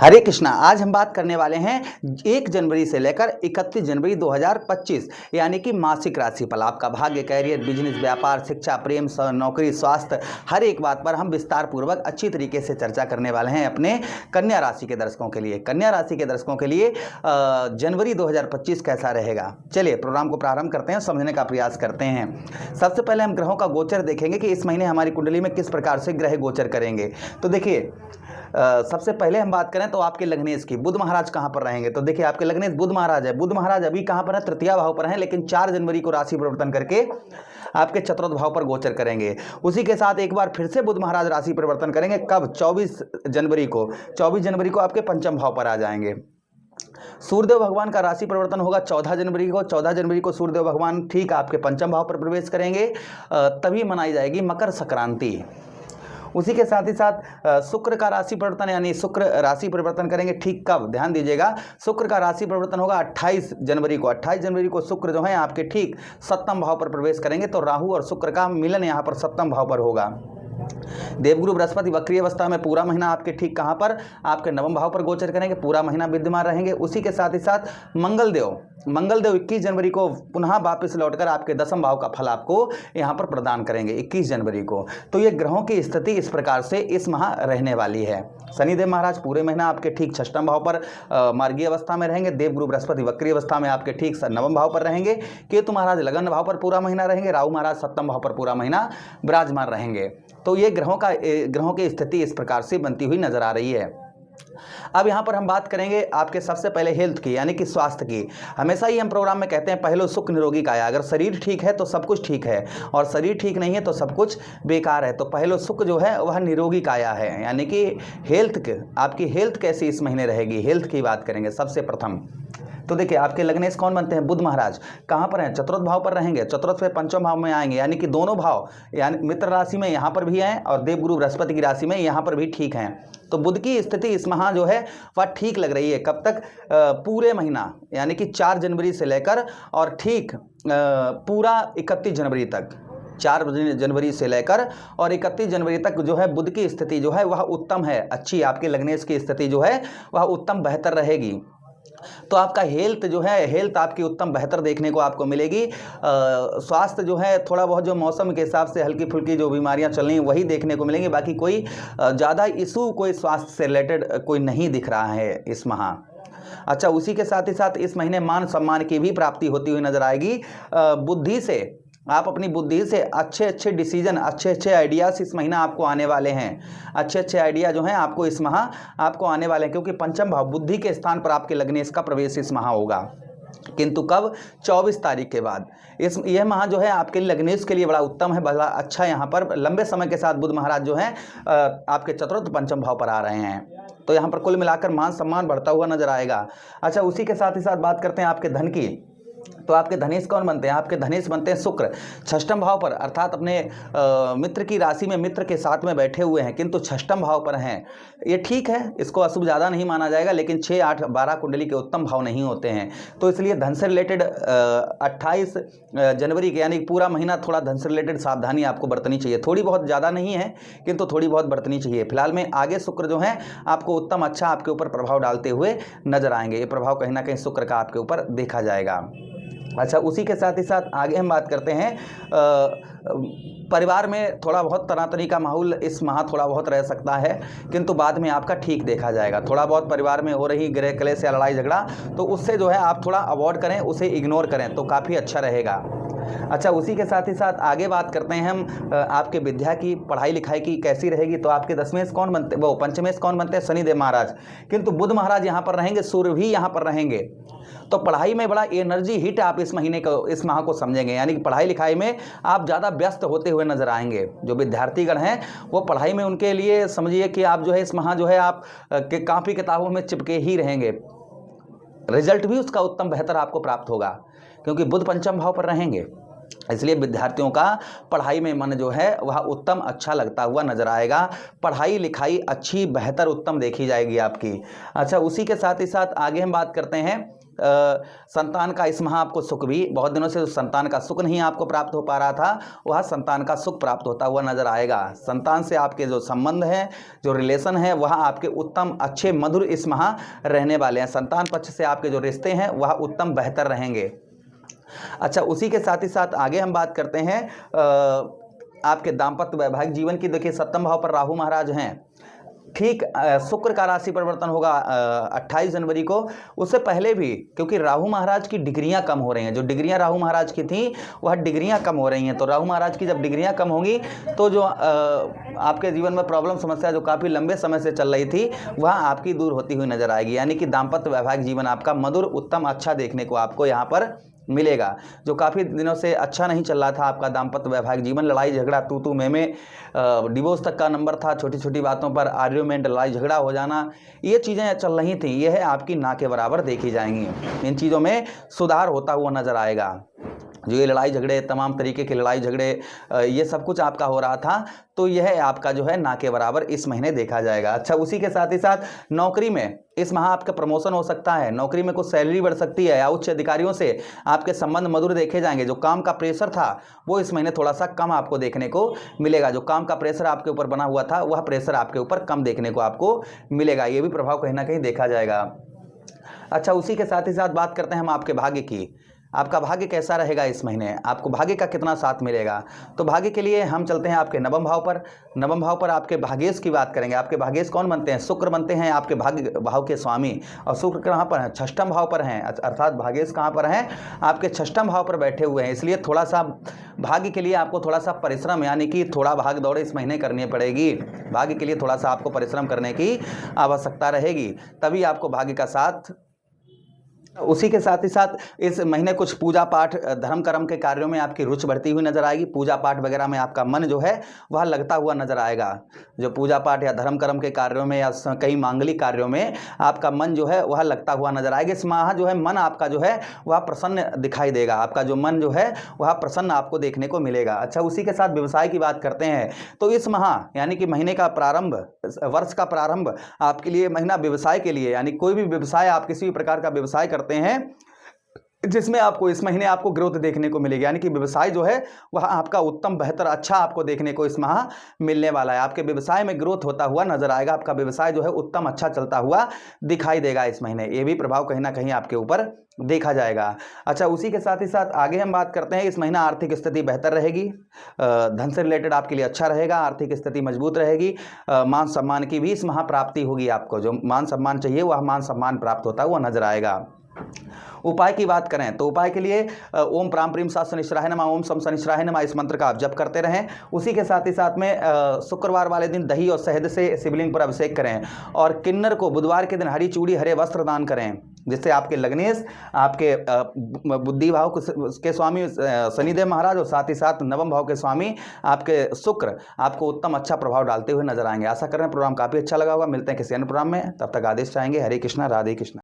हरे कृष्णा। आज हम बात करने वाले हैं 1 जनवरी से लेकर 31 जनवरी 2025 यानी कि मासिक राशिफल। आपका भाग्य, कैरियर, बिजनेस, व्यापार, शिक्षा, प्रेम, नौकरी, स्वास्थ्य, हर एक बात पर हम विस्तार पूर्वक अच्छी तरीके से चर्चा करने वाले हैं अपने कन्या राशि के दर्शकों के लिए। कन्या राशि के दर्शकों के लिए जनवरी 2025 कैसा रहेगा, चलिए प्रोग्राम को प्रारंभ करते हैं, समझने का प्रयास करते हैं। सबसे पहले हम ग्रहों का गोचर देखेंगे कि इस महीने हमारी कुंडली में किस प्रकार से ग्रह गोचर करेंगे। तो देखिए, सबसे पहले हम बात करें तो आपके लग्नेश की, बुध महाराज कहां पर रहेंगे। तो देखिए, आपके लग्नेश बुध महाराज है। बुध महाराज अभी कहां पर है, तृतीय भाव पर हैं, लेकिन 4 जनवरी को राशि परिवर्तन करके आपके चतुर्थ भाव पर गोचर करेंगे। उसी के साथ एक बार फिर से बुध महाराज राशि परिवर्तन करेंगे। कब? 24 जनवरी को। 24 जनवरी को आपके पंचम भाव पर आ जाएंगे। सूर्यदेव भगवान का राशि परिवर्तन होगा 14 जनवरी को। 14 जनवरी को सूर्यदेव भगवान ठीक आपके पंचम भाव पर प्रवेश करेंगे। तभी मनाई जाएगी मकर संक्रांति। उसी के साथ ही साथ शुक्र का राशि परिवर्तन, यानी शुक्र राशि परिवर्तन करेंगे। ठीक कब? ध्यान दीजिएगा, शुक्र का राशि परिवर्तन होगा 28 जनवरी को। 28 जनवरी को शुक्र जो है आपके ठीक सप्तम भाव पर प्रवेश करेंगे। तो राहु और शुक्र का मिलन यहाँ पर सप्तम भाव पर होगा। देवगुरु बृहस्पति वक्रीय अवस्था में पूरा महीना आपके ठीक कहां पर, आपके नवम भाव पर गोचर करेंगे, पूरा महीना विद्यमान रहेंगे। उसी के साथ ही साथ मंगलदेव 21 जनवरी को पुनः वापस लौटकर आपके दसम भाव का फल आपको यहां पर प्रदान करेंगे 21 जनवरी को। तो ये ग्रहों की स्थिति इस प्रकार से इस माह रहने वाली है। शनिदेव महाराज पूरे महीना आपके ठीक षष्ठम भाव पर मार्गीय अवस्था में रहेंगे। देवगुरु बृहस्पति वक्रीय अवस्था में आपके ठीक नवम भाव पर रहेंगे। केतु महाराज लगन भाव पर पूरा महीना रहेंगे। राहु महाराज सप्तम भाव पर पूरा महीना विराजमान रहेंगे। तो ये ग्रहों की स्थिति इस प्रकार से बनती हुई नजर आ रही है। अब यहाँ पर हम बात करेंगे आपके सबसे पहले हेल्थ की, यानी कि स्वास्थ्य की। हमेशा ही हम प्रोग्राम में कहते हैं पहले सुख निरोगी काया। अगर शरीर ठीक है तो सब कुछ ठीक है, और शरीर ठीक नहीं है तो सब कुछ बेकार है। तो पहले सुख जो है वह निरोगी काया है, यानी कि आपकी हेल्थ कैसी इस महीने रहेगी, हेल्थ की बात करेंगे सबसे प्रथम। तो देखिए, आपके लग्नेश कौन बनते हैं? बुध महाराज कहां पर हैं? चतुर्थ भाव पर रहेंगे। चतुर्थ से पंचम भाव में आएंगे, यानी कि दोनों भाव, यानी मित्र राशि में यहां पर भी हैं और देवगुरु बृहस्पति की राशि में यहां पर भी ठीक हैं। तो बुध की स्थिति इस माह जो है वह ठीक लग रही है। कब तक? पूरे महीना, यानी कि 4 जनवरी से लेकर और ठीक पूरा 31 जनवरी तक। 4 जनवरी से लेकर और 31 जनवरी तक जो है बुध की स्थिति जो है वह उत्तम है, अच्छी। आपके लग्नेश की स्थिति जो है वह उत्तम बेहतर रहेगी। तो आपका हेल्थ आपकी उत्तम बेहतर देखने को आपको मिलेगी। स्वास्थ्य जो है थोड़ा बहुत जो मौसम के हिसाब से हल्की फुल्की जो बीमारियां चल रही हैं वही देखने को मिलेंगी। बाकी कोई ज़्यादा इशू कोई स्वास्थ्य से रिलेटेड कोई नहीं दिख रहा है इस माह। अच्छा, उसी के साथ ही साथ इस महीने मान सम्मान की भी प्राप्ति होती हुई नजर आएगी। बुद्धि से, आप अपनी बुद्धि से अच्छे डिसीजन, अच्छे आइडियाज इस महीना आपको आने वाले हैं। अच्छे आइडिया जो हैं आपको इस माह आपको आने वाले हैं, क्योंकि पंचम भाव बुद्धि के स्थान पर आपके लग्नेश का प्रवेश इस माह होगा। किंतु कब? 24 तारीख के बाद। यह माह जो है आपके लग्नेश के लिए बड़ा उत्तम है, बड़ा अच्छा। यहाँ पर लंबे समय के साथ बुध महाराज जो हैं आपके चतुर्थ पंचम भाव पर आ रहे हैं। तो यहाँ पर कुल मिलाकर मान सम्मान बढ़ता हुआ नजर आएगा। अच्छा, उसी के साथ ही साथ बात करते हैं आपके धन की। तो आपके धनेश कौन बनते हैं? आपके धनेश बनते हैं शुक्र, षष्ठम भाव पर, अर्थात अपने मित्र की राशि में मित्र के साथ में बैठे हुए हैं, किंतु षष्ठम भाव पर हैं। ये ठीक है, इसको अशुभ ज़्यादा नहीं माना जाएगा, लेकिन 6, 8, 12 कुंडली के उत्तम भाव नहीं होते हैं। तो इसलिए धन से रिलेटेड 28 जनवरी के, यानी पूरा महीना थोड़ा धन से रिलेटेड सावधानी आपको बरतनी चाहिए। थोड़ी बहुत, ज़्यादा नहीं है किंतु थोड़ी बहुत बरतनी चाहिए। फिलहाल में आगे शुक्र जो है आपको उत्तम अच्छा आपके ऊपर प्रभाव डालते हुए नजर आएंगे। ये प्रभाव कहीं ना कहीं शुक्र का आपके ऊपर देखा जाएगा। अच्छा, उसी के साथ ही साथ आगे हम बात करते हैं परिवार में थोड़ा बहुत तनातनी का माहौल इस माह थोड़ा बहुत रह सकता है, किंतु बाद में आपका ठीक देखा जाएगा। थोड़ा बहुत परिवार में हो रही गृह क्लेश या लड़ाई झगड़ा, तो उससे जो है आप थोड़ा अवॉइड करें, उसे इग्नोर करें तो काफ़ी अच्छा रहेगा। अच्छा, उसी के साथ ही साथ आगे बात करते हैं हम आपके विद्या की, पढ़ाई लिखाई की कैसी रहेगी। तो आपके दशमेश कौन बनते, वो पंचमेश कौन बनते हैं? शनिदेव महाराज। किंतु बुध महाराज यहाँ पर रहेंगे, सूर्य भी यहाँ पर रहेंगे। तो पढ़ाई में बड़ा एनर्जी हिट आप इस माह को समझेंगे, यानी कि पढ़ाई लिखाई में आप ज़्यादा व्यस्त होते हुए नजर आएंगे। जो विद्यार्थीगण हैं वो पढ़ाई में, उनके लिए समझिए कि आप जो है इस माह जो है आप कापी किताबों में चिपके ही रहेंगे। रिजल्ट भी उसका उत्तम बेहतर आपको प्राप्त होगा, क्योंकि बुध पंचम भाव पर रहेंगे। इसलिए विद्यार्थियों का पढ़ाई में मन जो है वह उत्तम अच्छा लगता हुआ नजर आएगा। पढ़ाई लिखाई अच्छी बेहतर उत्तम देखी जाएगी आपकी। अच्छा, उसी के साथ ही साथ आगे हम बात करते हैं संतान का इस माह आपको सुख भी, बहुत दिनों से संतान का सुख नहीं आपको प्राप्त हो पा रहा था, वह संतान का सुख प्राप्त होता हुआ नजर आएगा। संतान से आपके जो संबंध हैं, जो रिलेशन है, वह आपके उत्तम अच्छे मधुर इस माह रहने वाले हैं। संतान पक्ष से आपके जो रिश्ते हैं वह उत्तम बेहतर रहेंगे। अच्छा, उसी के साथ ही साथ आगे हम बात करते हैं आपके दाम्पत्य वैवाहिक जीवन की। देखिए, सप्तम भाव पर राहु महाराज हैं। ठीक शुक्र का राशि परिवर्तन होगा 28 जनवरी को। उससे पहले भी, क्योंकि राहु महाराज की डिग्रियां कम हो रही हैं, जो डिग्रियां राहु महाराज की थी वह डिग्रियां कम हो रही हैं। तो राहु महाराज की जब डिग्रियां कम होंगी तो जो आपके जीवन में प्रॉब्लम समस्या जो काफ़ी लंबे समय से चल रही थी वह आपकी दूर होती हुई नजर आएगी। यानी कि दाम्पत्य वैवाहिक जीवन आपका मधुर उत्तम अच्छा देखने को आपको यहाँ पर मिलेगा। जो काफ़ी दिनों से अच्छा नहीं चल रहा था आपका दाम्पत्य वैवाहिक जीवन, लड़ाई झगड़ा तू तू मैं डिवोर्स तक का नंबर था, छोटी छोटी बातों पर आर्ग्यूमेंट लड़ाई झगड़ा हो जाना, ये चीज़ें चल रही थी, ये है आपकी ना के बराबर देखी जाएंगी। इन चीज़ों में सुधार होता हुआ नजर आएगा। जो ये लड़ाई झगड़े, तमाम तरीके के लड़ाई झगड़े, ये सब कुछ आपका हो रहा था, तो यह आपका जो है ना के बराबर इस महीने देखा जाएगा। अच्छा, उसी के साथ ही साथ नौकरी में इस माह आपका प्रमोशन हो सकता है, नौकरी में कुछ सैलरी बढ़ सकती है, या उच्च अधिकारियों से आपके संबंध मधुर देखे जाएंगे। जो काम का प्रेशर था वो इस महीने थोड़ा सा कम आपको देखने को मिलेगा। जो काम का प्रेशर आपके ऊपर बना हुआ था वह प्रेशर आपके ऊपर कम देखने को आपको मिलेगा। ये भी प्रभाव कहीं ना कहीं देखा जाएगा। अच्छा, उसी के साथ ही साथ बात करते हैं हम आपके भाग्य की। आपका भाग्य कैसा रहेगा इस महीने, आपको भाग्य का कितना साथ मिलेगा। तो भाग्य के लिए हम चलते हैं आपके नवम भाव पर। नवम भाव पर आपके भाग्येश की बात करेंगे। आपके भाग्येश कौन बनते हैं? शुक्र बनते हैं आपके भाग्य भाव के स्वामी। और शुक्र कहाँ पर हैं? छष्टम भाव पर हैं, अर्थात भाग्येश कहाँ पर हैं? आपके छष्टम भाव पर बैठे हुए हैं। इसलिए थोड़ा सा भाग्य के लिए आपको थोड़ा सा परिश्रम, यानी कि थोड़ा भाग दौड़ इस महीने करनी पड़ेगी। भाग्य के लिए थोड़ा सा आपको परिश्रम करने की आवश्यकता रहेगी, तभी आपको भाग्य का साथ। उसी के साथ ही साथ इस महीने कुछ पूजा पाठ धर्म कर्म के कार्यों में आपकी रुचि बढ़ती हुई नजर आएगी। पूजा पाठ वगैरह में आपका मन जो है वह लगता हुआ नजर आएगा। जो पूजा पाठ या धर्म कर्म के कार्यों में या कई मांगलिक कार्यों में आपका मन जो है वह लगता हुआ नजर आएगा। इस माह जो है मन आपका जो है वह प्रसन्न दिखाई देगा। आपका जो मन जो है वह प्रसन्न आपको देखने को मिलेगा। अच्छा, उसी के साथ व्यवसाय की बात करते हैं तो इस माह यानी कि महीने का प्रारंभ, वर्ष का प्रारंभ आपके लिए महीना व्यवसाय के लिए, यानी कोई भी व्यवसाय, आप किसी भी प्रकार का व्यवसाय करते हैं जिसमें आपको इस महीने आपको ग्रोथ देखने को मिलेगी। यानी कि व्यवसाय जो है वह आपका उत्तम बेहतर अच्छा आपको देखने को इस माह मिलने वाला है। आपके व्यवसाय में ग्रोथ होता हुआ नजर आएगा। आपका व्यवसाय जो है उत्तम अच्छा चलता हुआ दिखाई देगा इस महीने। ये भी प्रभाव कहीं ना कहीं आपके ऊपर देखा जाएगा। अच्छा, उसी के साथ ही साथ आगे हम बात करते हैं। इस महीना आर्थिक स्थिति बेहतर रहेगी, धन से रिलेटेड आपके लिए अच्छा रहेगा, आर्थिक स्थिति मजबूत रहेगी। मान सम्मान की भी इस माह प्राप्ति होगी। आपको जो मान सम्मान चाहिए वह मान सम्मान प्राप्त होता हुआ नजर आएगा। उपाय की बात करें तो उपाय के लिए ओम प्राम प्रीम सा शनिश्चराय नमः, ओम सम शनिश्चराय नमः, इस मंत्र का आप जप करते रहें। उसी के साथ ही साथ में शुक्रवार वाले दिन दही और शहद से शिवलिंग पर अभिषेक करें। और किन्नर को बुधवार के दिन हरी चूड़ी हरे वस्त्र दान करें, जिससे आपके लग्नेश, आपके बुद्धि भाव के स्वामी शनिदेव महाराज और साथ ही साथ नवम भाव के स्वामी आपके शुक्र आपको उत्तम अच्छा प्रभाव डालते हुए नजर आएंगे। आशा कर रहे हैं प्रोग्राम काफ़ी अच्छा लगा होगा। मिलते हैं किसी अन्य प्रोग्राम में, तब तक आदेश चाहेंगे। हरे कृष्णा, राधे कृष्णा।